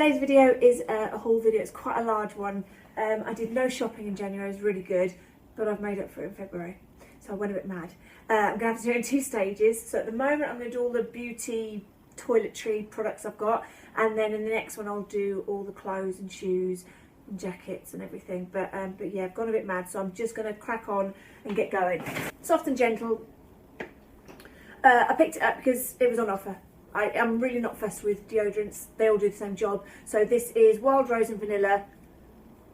Today's video is a haul video. It's quite a large one. I did no shopping in January. It was really good, but I've made up for it in February, so I went a bit mad. I'm going to have to do it in 2 stages. So at the moment I'm going to do all the beauty toiletry products I've got, and then in the next one I'll do all the clothes and shoes and jackets and everything. But yeah, I've gone a bit mad, so I'm just going to crack on and get going. Soft and Gentle. I picked it up because it was on offer. I'm really not fussed with deodorants. They all do the same job. So this is Wild Rose and Vanilla,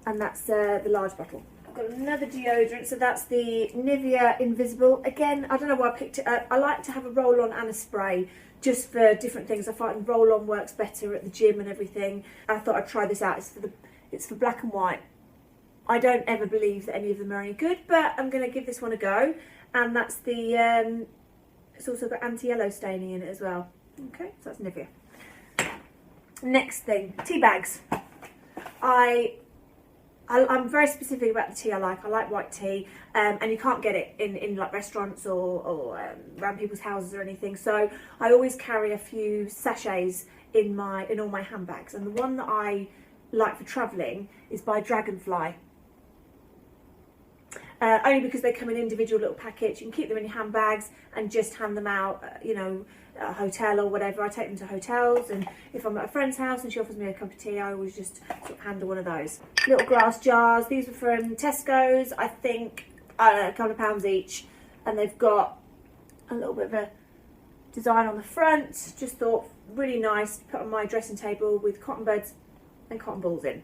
and that's the large bottle. I've got another deodorant, so that's the Nivea Invisible. Again, I don't know why I picked it up. I like to have a roll-on and a spray, just for different things. I find roll-on works better at the gym and everything. I thought I'd try this out. It's for black and white. I don't ever believe that any of them are any good, but I'm going to give this one a go. And that's the, it's also got anti-yellow staining in it as well. Okay, so that's Nivea. Next thing, tea bags. I'm very specific about the tea I like. I like white tea, and you can't get it in like restaurants or around people's houses or anything. So I always carry a few sachets in all my handbags, and the one that I like for travelling is by Dragonfly. Only because they come in individual little packets. You can keep them in your handbags and just hand them out, you know, at a hotel or whatever. I take them to hotels, and if I'm at a friend's house and she offers me a cup of tea, I always just sort of handle one of those. Little glass jars. These were from Tesco's, I think, a couple of pounds each, and they've got a little bit of a design on the front. Just thought really nice to put on my dressing table with cotton buds and cotton balls in.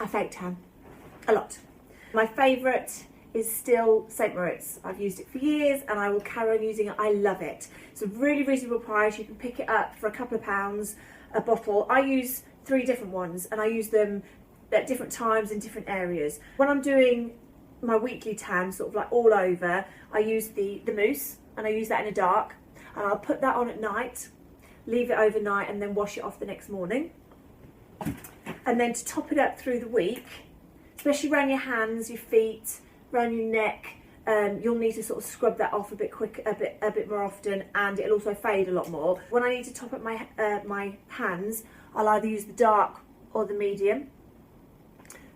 I fake tan a lot. My favourite is still St. Moritz. I've used it for years and I will carry on using it. I love it. It's a really reasonable price. You can pick it up for a couple of pounds a bottle. I use 3 different ones, and I use them at different times in different areas. When I'm doing my weekly tan, sort of like all over, I use the mousse, and I use that in a dark, and I'll put that on at night, leave it overnight, and then wash it off the next morning. And then to top it up through the week, especially around your hands, your feet, around your neck, you'll need to sort of scrub that off a bit more often, and it'll also fade a lot more. When I need to top up my my hands, I'll either use the dark or the medium.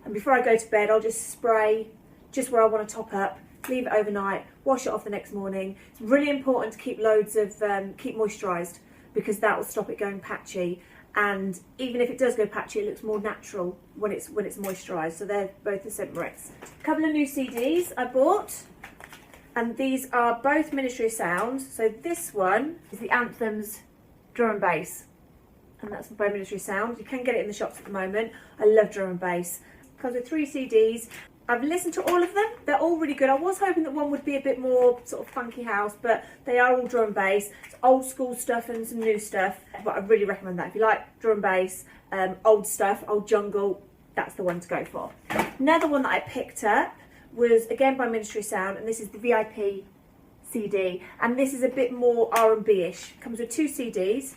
And before I go to bed, I'll just spray just where I want to top up, leave it overnight, wash it off the next morning. It's really important to keep loads of keep moisturised, because that will stop it going patchy. And even if it does go patchy, it looks more natural when it's moisturised. So they're both the St. Moritz. A couple of new CDs I bought, and these are both Ministry of Sound. So this one is the Anthems drum and bass, and that's by Ministry of Sound. You can get it in the shops at the moment. I love drum and bass. Comes with 3 CDs. I've listened to all of them. They're all really good. I was hoping that one would be a bit more sort of funky house, but they are all drum and bass. It's old school stuff and some new stuff, but I really recommend that. If you like drum and bass, old stuff, old jungle, that's the one to go for. Another one that I picked up was again by Ministry Sound, and this is the VIP CD, and this is a bit more R&B-ish. Comes with 2 CDs.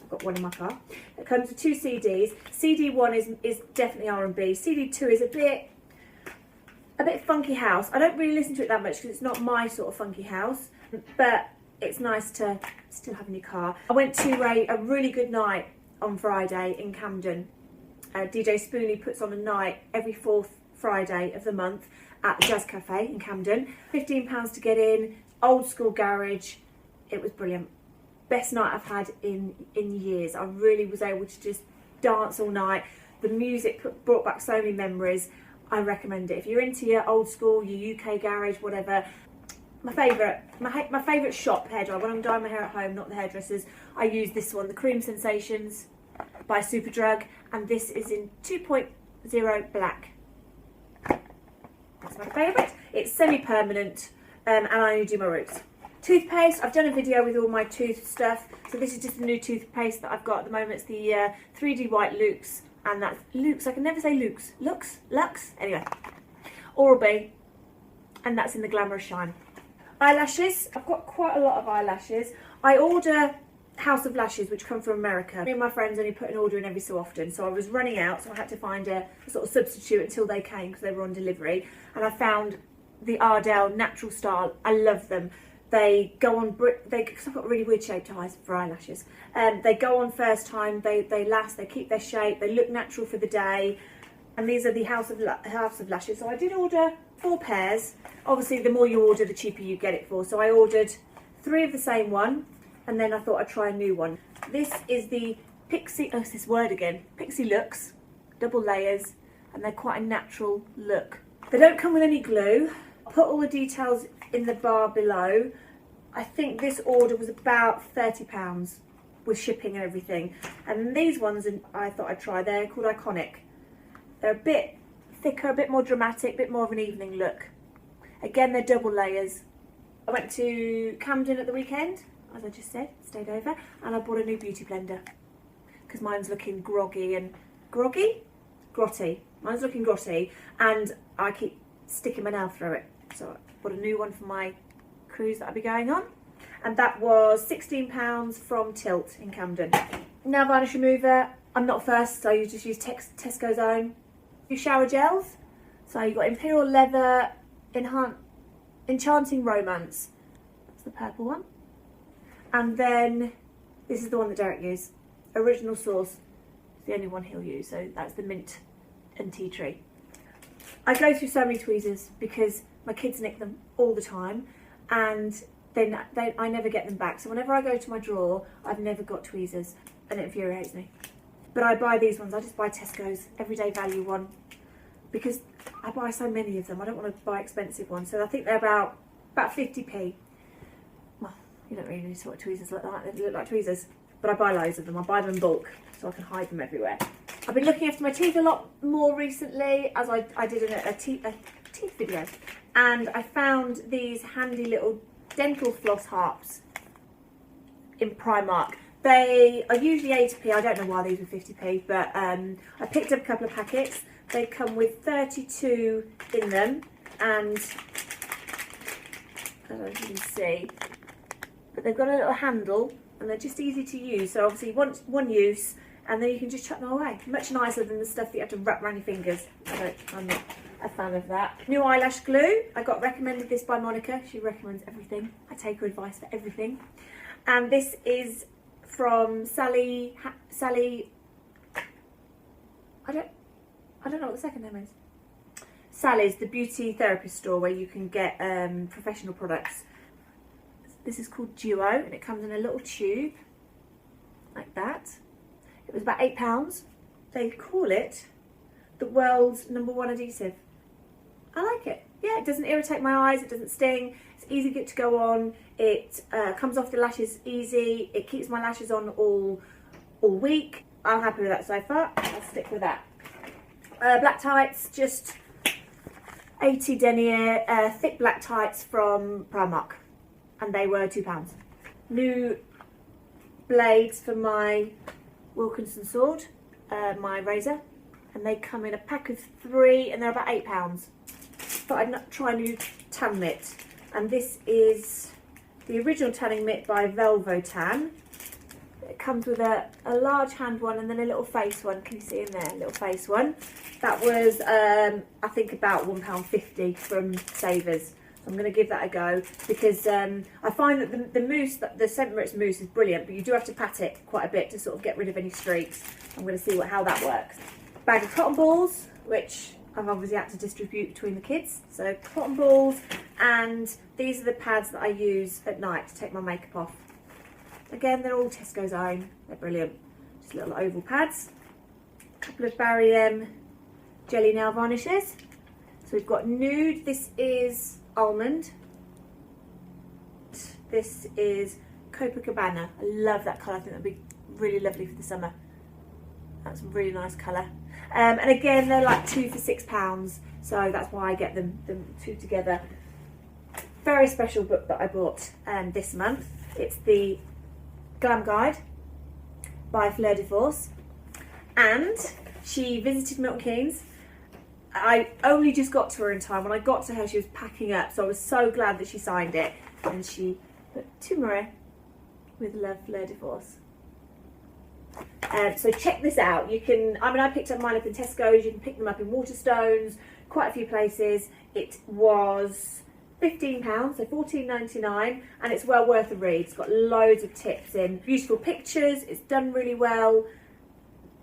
I've got one in my car. It comes with 2 CDs. CD 1 is definitely R&B. CD 2 is a bit funky house. I don't really listen to it that much because it's not my sort of funky house, but it's nice to still have in your car. I went to a really good night on Friday in Camden. DJ Spoonie puts on a night every 4th Friday of the month at the Jazz Cafe in Camden. £15 to get in, old school garage. It was brilliant. Best night I've had in years. I really was able to just dance all night. The music brought back so many memories. I recommend it. If you're into your old school, your UK garage, whatever. My favourite shop hairdryer, when I'm dyeing my hair at home, not the hairdressers, I use this one, the Cream Sensations by Superdrug, and this is in 2.0 black. That's my favourite. It's semi-permanent, and I only do my roots. Toothpaste, I've done a video with all my tooth stuff, so this is just the new toothpaste that I've got at the moment. It's the 3D White Luxe. And that's Lux, I can never say Lux. Lux? Anyway. Oral-B. And that's in the Glamorous Shine. Eyelashes. I've got quite a lot of eyelashes. I order House of Lashes, which come from America. Me and my friends only put an order in every so often. So I was running out, so I had to find a sort of substitute until they came, because they were on delivery. And I found the Ardell Natural Style. I love them. They go on, because I've got really weird shaped eyes for eyelashes. They go on first time, they last, they keep their shape, they look natural for the day. And these are the House of Lashes. So I did order 4 pairs. Obviously, the more you order, the cheaper you get it for. So I ordered 3 of the same one, and then I thought I'd try a new one. This is the Pixie, oh, it's this word again, Pixie Looks, double layers, and they're quite a natural look. They don't come with any glue. I'll put all the details in the bar below. I think this order was about £30 with shipping and everything. And these ones I thought I'd try, they're called Iconic. They're a bit thicker, a bit more dramatic, a bit more of an evening look. Again, they're double layers. I went to Camden at the weekend, as I just said, stayed over, and I bought a new beauty blender because mine's looking groggy and grotty. Mine's looking grotty, and I keep sticking my nail through it. So I bought a new one for my cruise that I'll be going on, and that was £16 from Tilt in Camden. Nail varnish remover. I'm not fussed, so you just use Tesco's own. Your shower gels. So you've got Imperial Leather, Enchanting Romance. That's the purple one. And then this is the one that Derek used. Original Source. It's the only one he'll use. So that's the mint and tea tree. I go through so many tweezers because my kids nick them all the time, and then I never get them back. So whenever I go to my drawer, I've never got tweezers, and it infuriates me. But I buy these ones. I just buy Tesco's everyday value one because I buy so many of them. I don't want to buy expensive ones. So I think they're about 50p. Well, you don't really need to what tweezers look like. They look like tweezers. But I buy loads of them. I buy them in bulk so I can hide them everywhere. I've been looking after my teeth a lot more recently, as I did in a teeth video. And I found these handy little dental floss harps in Primark. They are usually 80p. I don't know why these were 50p, but I picked up a couple of packets. They come with 32 in them, and I don't know if you can see, but they've got a little handle, and they're just easy to use. So obviously one use, and then you can just chuck them away. Much nicer than the stuff that you have to wrap around your fingers. I'm not a fan of that. New eyelash glue. I got recommended this by Monica. She recommends everything. I take her advice for everything. And this is from Sally. I don't know what the second name is. Sally's, the beauty therapist store where you can get professional products. This is called Duo, and it comes in a little tube like that. It was about £8. They call it the world's #1 adhesive. I like it. Yeah, it doesn't irritate my eyes, it doesn't sting, it's easy to go on, it comes off the lashes easy, it keeps my lashes on all week. I'm happy with that so far. I'll stick with that. Black tights, just 80 denier, thick black tights from Primark, and they were £2. New blades for my Wilkinson sword, my razor, and they come in a pack of 3 and they're about £8. But I'd try a new tan mitt, and this is the original tanning mitt by Velvotan. It comes with a large hand one and then a little face one. Can you see in there? A little face one. That was, I think, about £1.50 from Savers. So I'm going to give that a go because I find that the mousse, the St. Moritz mousse is brilliant, but you do have to pat it quite a bit to sort of get rid of any streaks. I'm going to see how that works. Bag of cotton balls, which I've obviously had to distribute between the kids. So cotton balls, and these are the pads that I use at night to take my makeup off. Again, they're all Tesco's own. They're brilliant. Just little oval pads. A couple of Barry M jelly nail varnishes. So we've got nude. This is almond. This is Copacabana. I love that colour. I think that'd be really lovely for the summer. That's a really nice colour. And again, they're like 2 for £6. So that's why I get them 2 together. Very special book that I bought this month. It's the Glam Guide by Fleur de Force, and she visited Milton Keynes. I only just got to her in time. When I got to her, she was packing up, so I was so glad that she signed it. And she put turmeric with love, Fleur de Force. So check this out. You can, I picked up mine up in Tesco's. You can pick them up in Waterstones, quite a few places. It was £15, so £14.99, and it's well worth a read. It's got loads of tips in, beautiful pictures, it's done really well,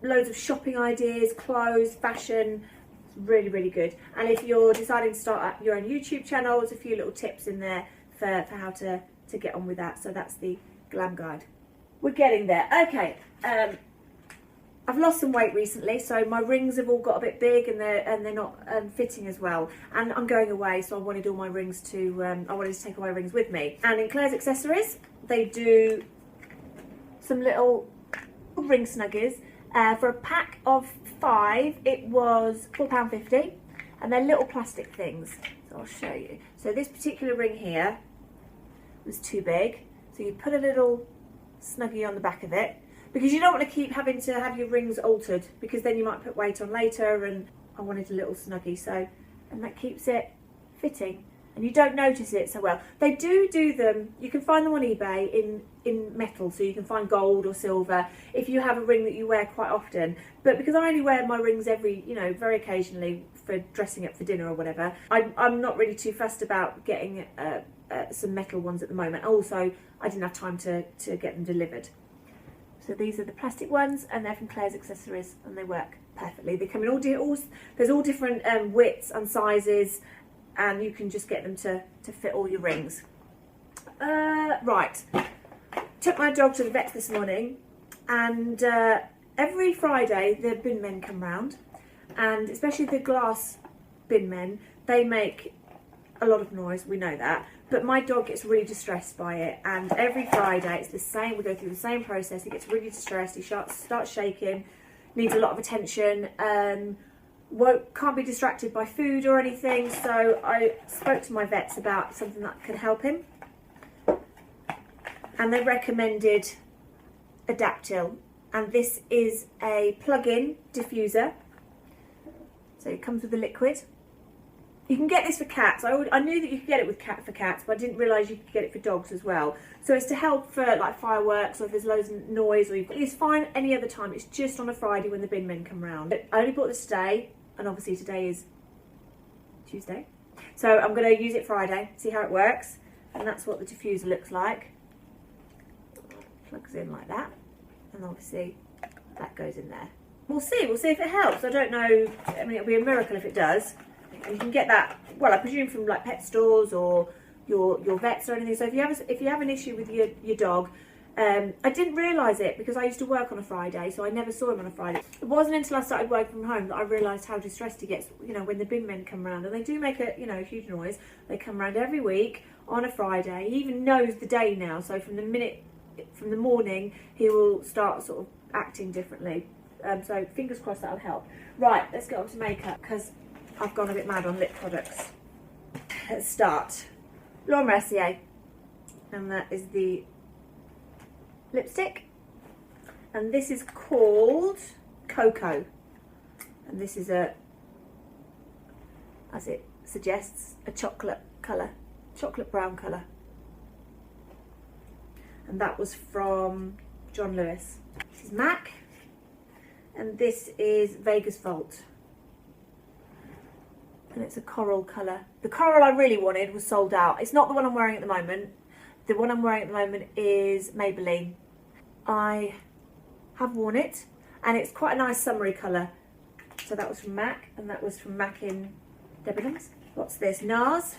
loads of shopping ideas, clothes, fashion. It's really, really good. And if you're deciding to start up your own YouTube channel, there's a few little tips in there for how to get on with that. So that's the Glam guide. We're getting there. Okay, I've lost some weight recently, so my rings have all got a bit big and they're not fitting as well. And I'm going away, so I wanted all my rings to, I wanted to take all my rings with me. And in Claire's Accessories, they do some little ring snuggies. For a pack of 5, it was £4.50, and they're little plastic things. So I'll show you. So this particular ring here was too big, so you put a little snuggie on the back of it, because you don't want to keep having to have your rings altered, because then you might put weight on later, and I wanted a little snuggie, so, and that keeps it fitting, and you don't notice it so well. They do them, you can find them on eBay in metal, so you can find gold or silver if you have a ring that you wear quite often. But because I only wear my rings very occasionally for dressing up for dinner or whatever, I'm not really too fussed about getting some metal ones at the moment. Also, I didn't have time to get them delivered. So these are the plastic ones, and they're from Claire's Accessories, and they work perfectly. They come in there's all different widths and sizes, and you can just get them to fit all your rings. Right, took my dog to the vet this morning, and every Friday the bin men come round, and especially the glass bin men, they make a lot of noise, we know that, but my dog gets really distressed by it, and every Friday it's the same. We go through the same process. He gets really distressed, he starts shaking, needs a lot of attention, can't be distracted by food or anything. So I spoke to my vets about something that could help him, and they recommended Adaptil, and this is a plug-in diffuser, so it comes with a liquid. You can get this for cats. I knew that you could get it for cats, but I didn't realise you could get it for dogs as well. So it's to help for like fireworks, or if there's loads of noise, or it's fine any other time. It's just on a Friday when the bin men come round. I only bought this today, and obviously today is Tuesday. So I'm going to use it Friday, see how it works. And that's what the diffuser looks like. Plugs in like that. And obviously that goes in there. We'll see if it helps. I don't know, I mean, it'll be a miracle if it does. And you can get that, well, I presume from like pet stores or your vets or anything. So if you have an issue with your dog, I didn't realise it because I used to work on a Friday, so I never saw him on a Friday. It wasn't until I started working from home that I realised how distressed he gets, when the bin men come round, and they do make a huge noise. They come round every week on a Friday. He even knows the day now, so from the morning he will start sort of acting differently. So fingers crossed that'll help. Right, let's get on to makeup because I've gone a bit mad on lip products. Let's start. Laura Mercier, and that is the lipstick, and this is called Cocoa, and this is as it suggests, a chocolate brown colour, and that was from John Lewis. This is MAC, and this is Vegas Vault, and it's a coral colour. The coral I really wanted was sold out. It's not the one I'm wearing at the moment. The one I'm wearing at the moment is Maybelline. I have worn it, and it's quite a nice summery colour. So that was from MAC, and that was from MAC in Debenhams. What's this? NARS.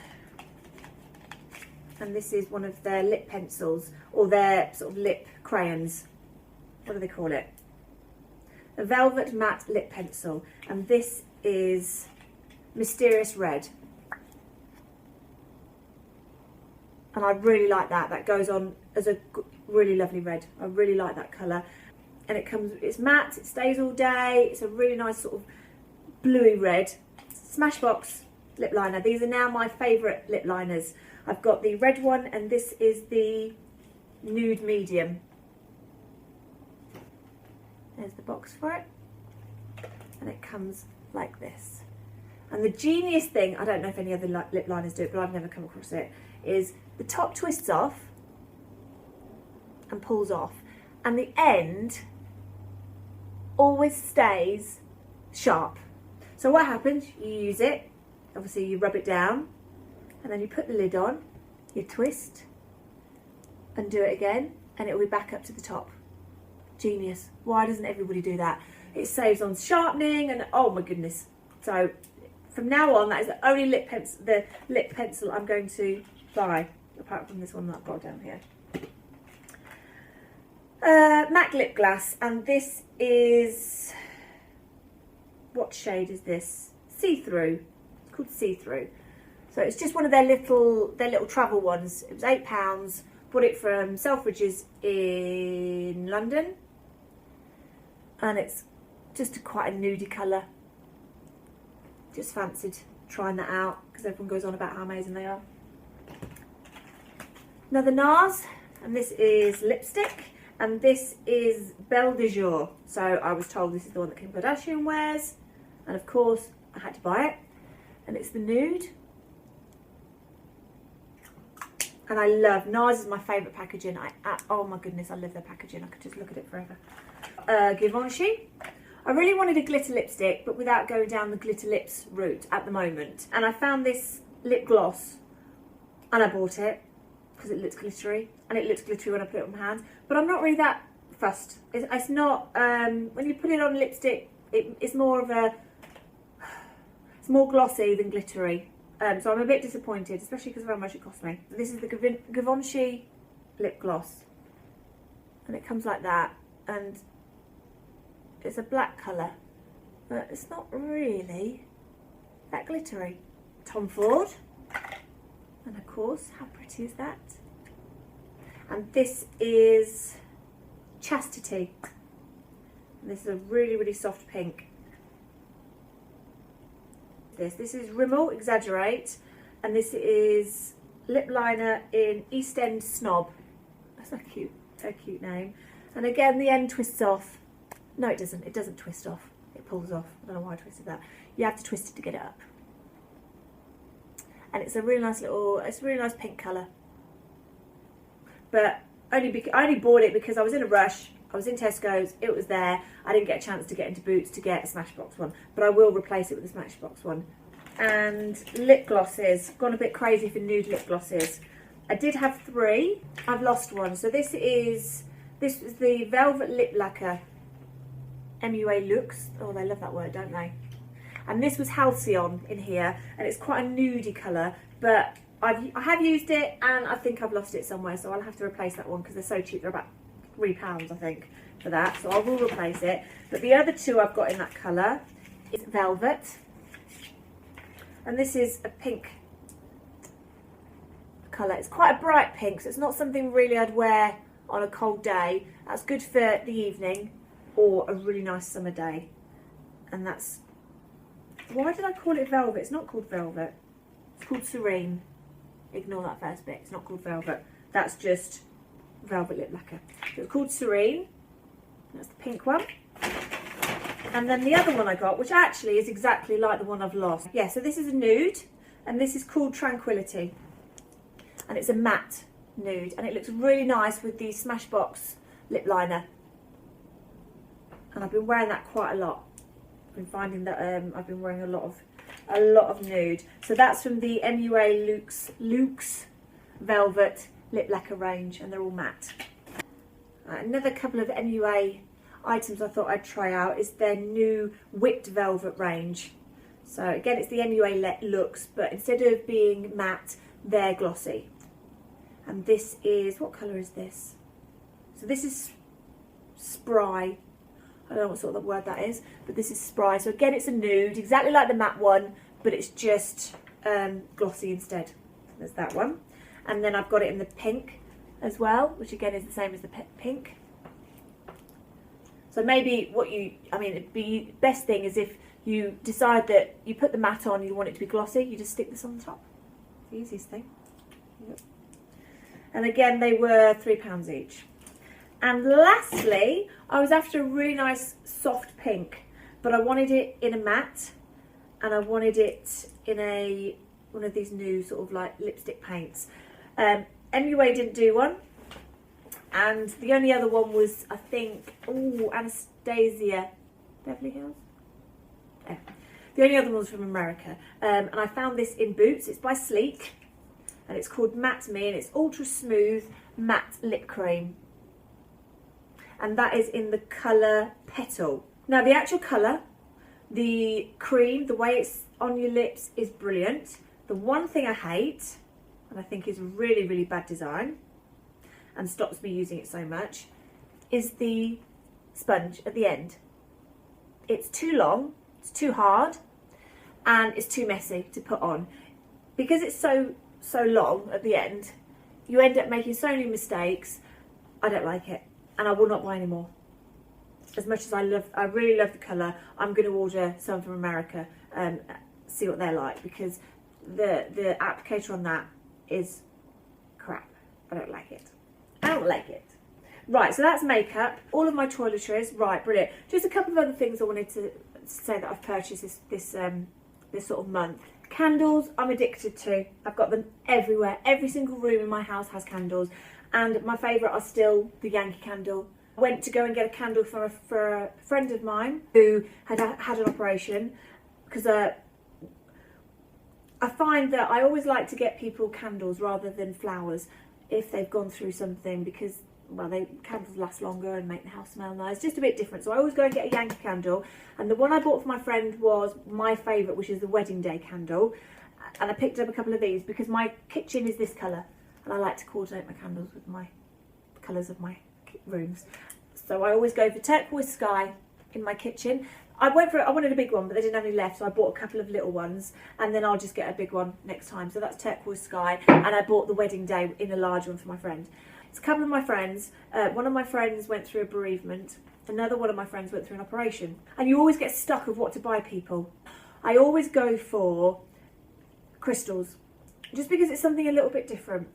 And this is one of their lip pencils, or their sort of lip crayons. What do they call it? A velvet matte lip pencil, and this is Mysterious Red. And I really like that. That goes on as a really lovely red. I really like that colour. And it's matte, it stays all day. It's a really nice sort of bluey red. Smashbox lip liner. These are now my favourite lip liners. I've got the red one, and this is the nude medium. There's the box for it. And it comes like this. And the genius thing, I don't know if any other lip liners do it, but I've never come across it, is the top twists off and pulls off, and the end always stays sharp. So what happens, you use it, obviously you rub it down, and then you put the lid on, you twist, and do it again, and it will be back up to the top. Genius. Why doesn't everybody do that? It saves on sharpening, and oh my goodness. So from now on, that is the only lip pencil I'm going to buy, apart from this one that I've got down here. MAC lip gloss, and this is, what shade is this? See-through. It's called See-through. So it's just one of their little travel ones. It was £8. Bought it from Selfridges in London, and it's just quite a nudie colour. Just fancied trying that out because everyone goes on about how amazing they are. Another NARS, and this is lipstick, and this is Belle de Jour. So I was told this is the one that Kim Kardashian wears, and of course I had to buy it, and it's the nude. And I love, NARS is my favourite packaging. Oh my goodness, I love their packaging. I could just look at it forever. Givenchy. I really wanted a glitter lipstick, but without going down the glitter lips route at the moment. And I found this lip gloss, and I bought it because it looks glittery, and it looks glittery when I put it on my hands. But I'm not really that fussed. It's not, when you put it on lipstick, it's more of a, it's more glossy than glittery. So I'm a bit disappointed, especially because of how much it cost me. This is the Givenchy lip gloss, and it comes like that, and it's a black colour, but it's not really that glittery. Tom Ford, and of course, how pretty is that? And this is Chastity, and this is a really, really soft pink. This is Rimmel Exaggerate, and this is lip liner in East End Snob. That's a cute name. And again, the end twists off. No, it doesn't. It doesn't twist off. It pulls off. I don't know why I twisted that. You have to twist it to get it up. And it's a really nice it's a really nice pink colour. But I only bought it because I was in a rush. I was in Tesco's, it was there. I didn't get a chance to get into Boots to get a Smashbox one, but I will replace it with a Smashbox one. And lip glosses, gone a bit crazy for nude lip glosses. I did have 3, I've lost one. So this is the Velvet Lip Lacquer MUA Lux. Oh, they love that word, don't they? And this was Halcyon in here, and it's quite a nudie colour, but I have used it, and I think I've lost it somewhere, so I'll have to replace that one because they're so cheap. They're about £3, I think, for that, so I will replace it. But the other 2 I've got in that colour is Velvet, and this is a pink colour. It's quite a bright pink, so it's not something really I'd wear on a cold day. That's good for the evening or a really nice summer day. And that's, why did I call it Velvet? It's not called Velvet, it's called Serene. Ignore that first bit, it's not called Velvet, that's just Velvet Lip Lacquer. So it's called Serene, that's the pink one. And then the other one I got, which actually is exactly like the one I've lost. Yeah, so this is a nude, and this is called Tranquility. And it's a matte nude, and it looks really nice with the Smashbox lip liner. And I've been wearing that quite a lot. I've been finding that I've been wearing a lot of nude. So that's from the MUA Luxe Velvet Lip Lacquer range, and they're all matte. Another couple of MUA items I thought I'd try out is their new Whipped Velvet range. So again, it's the MUA Luxe, but instead of being matte, they're glossy. And this is, what colour is this? So this is Spry. I don't know what sort of word that is, but this is Spry. So again, it's a nude, exactly like the matte one, but it's just glossy instead. There's that one. And then I've got it in the pink as well, which again is the same as the pink. So maybe the best thing is if you decide that you put the matte on, you want it to be glossy, you just stick this on the top. It's the easiest thing. Yep. And again, they were £3 each. And lastly, I was after a really nice soft pink, but I wanted it in a matte, and I wanted it in one of these new sort of like lipstick paints. MUA didn't do one, and the only other one was, I think, Anastasia Beverly Hills. Yeah. The only other one was from America, and I found this in Boots. It's by Sleek, and it's called Matte Me, and it's Ultra Smooth Matte Lip Cream. And that is in the colour Petal. Now the actual colour, the cream, the way it's on your lips is brilliant. The one thing I hate, and I think is really, really bad design, and stops me using it so much, is the sponge at the end. It's too long, it's too hard, and it's too messy to put on. Because it's so long at the end, you end up making so many mistakes. I don't like it, and I will not buy any more. As much as I really love the colour, I'm going to order some from America and see what they're like, because the applicator on that is crap. I don't like it. I don't like it. Right, so that's makeup. All of my toiletries. Right, brilliant. Just a couple of other things I wanted to say that I've purchased this sort of month. Candles, I'm addicted to. I've got them everywhere. Every single room in my house has candles, and my favourite are still the Yankee candle. I went to go and get a candle for a friend of mine who had an operation, because I find that I always like to get people candles rather than flowers if they've gone through something, because, well, candles last longer and make the house smell nice. Just a bit different. So I always go and get a Yankee candle, and the one I bought for my friend was my favourite, which is the wedding day candle. And I picked up a couple of these because my kitchen is this colour, and I like to coordinate my candles with the colours of my rooms. So I always go for turquoise sky in my kitchen. I wanted a big one, but they didn't have any left, so I bought a couple of little ones, and then I'll just get a big one next time. So that's turquoise sky, and I bought the wedding day in a large one for my friend. It's a couple of my friends. One of my friends went through a bereavement. Another one of my friends went through an operation. And you always get stuck of what to buy people. I always go for crystals, just because it's something a little bit different.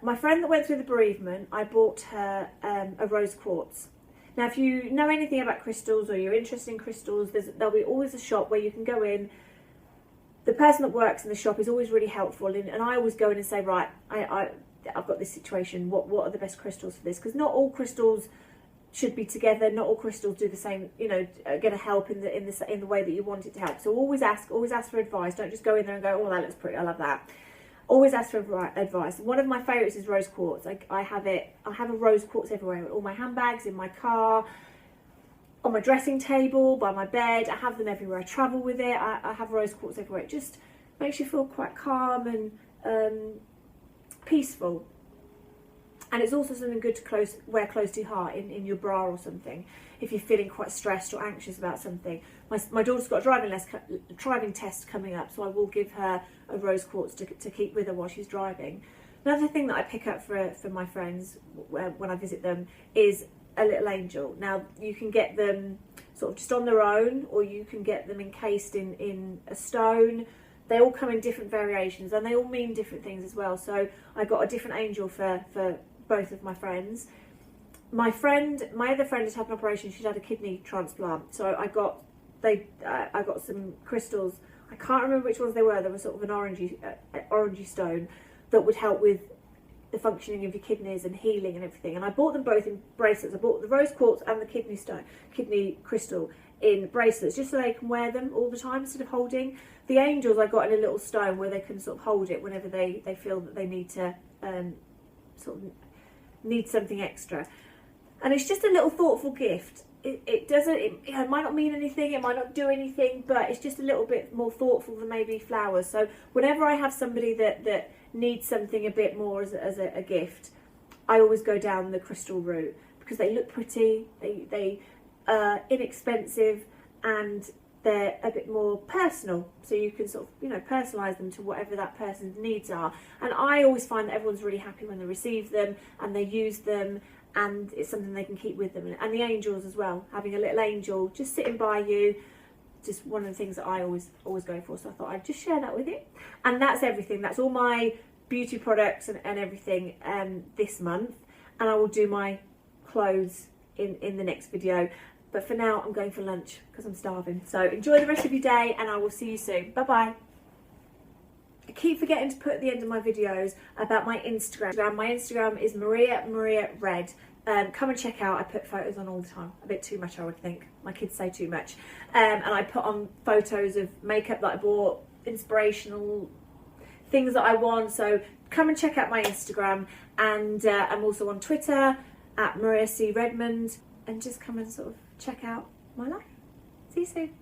My friend that went through the bereavement, I bought her a rose quartz. Now, if you know anything about crystals, or you're interested in crystals, there'll be always a shop where you can go in. The person that works in the shop is always really helpful, and I always go in and say, right, I've got this situation. What are the best crystals for this? Because not all crystals should be together. Not all crystals do the same. You know, are going to help in the way that you want it to help. So always ask for advice. Don't just go in there and go, oh, that looks pretty. I love that. Always ask for advice. One of my favourites is rose quartz. I have a rose quartz everywhere. All my handbags, in my car, on my dressing table, by my bed. I have them everywhere. I travel with it. I have rose quartz everywhere. It just makes you feel quite calm and peaceful. And it's also something good to wear close to your heart, in your bra or something, if you're feeling quite stressed or anxious about something. My daughter's got a driving test coming up, so I will give her a rose quartz to keep with her while she's driving. Another thing that I pick up for my friends when I visit them is a little angel. Now, you can get them sort of just on their own, or you can get them encased in a stone. They all come in different variations, and they all mean different things as well. So I got a different angel for both of my friends. My other friend has had an operation. She's had a kidney transplant. So I got some crystals. I can't remember which ones they were. They were sort of an orangey stone that would help with the functioning of your kidneys and healing and everything. And I bought them both in bracelets. I bought the rose quartz and the kidney crystal in bracelets, just so they can wear them all the time instead of holding. The angels I got in a little stone where they can sort of hold it whenever they feel that they need to need something extra. And it's just a little thoughtful gift. It might not mean anything, it might not do anything, but it's just a little bit more thoughtful than maybe flowers. So whenever I have somebody that needs something a bit more as a gift, I always go down the crystal route, because they look pretty, they are inexpensive, and they're a bit more personal, so you can sort of, personalise them to whatever that person's needs are. And I always find that everyone's really happy when they receive them and they use them, and it's something they can keep with them. And the angels as well, having a little angel just sitting by you, just one of the things that I always go for. So I thought I'd just share that with you. And that's everything. That's all my beauty products and everything this month. And I will do my clothes in the next video. But for now, I'm going for lunch because I'm starving. So enjoy the rest of your day, and I will see you soon. Bye-bye. I keep forgetting to put at the end of my videos about my Instagram. My Instagram is Maria Red. Come and check out. I put photos on all the time. A bit too much, I would think. My kids say too much. And I put on photos of makeup that I bought, inspirational things that I want. So come and check out my Instagram, and I'm also on Twitter at Maria C. Redmond, and just come and sort of check out my life. See you soon.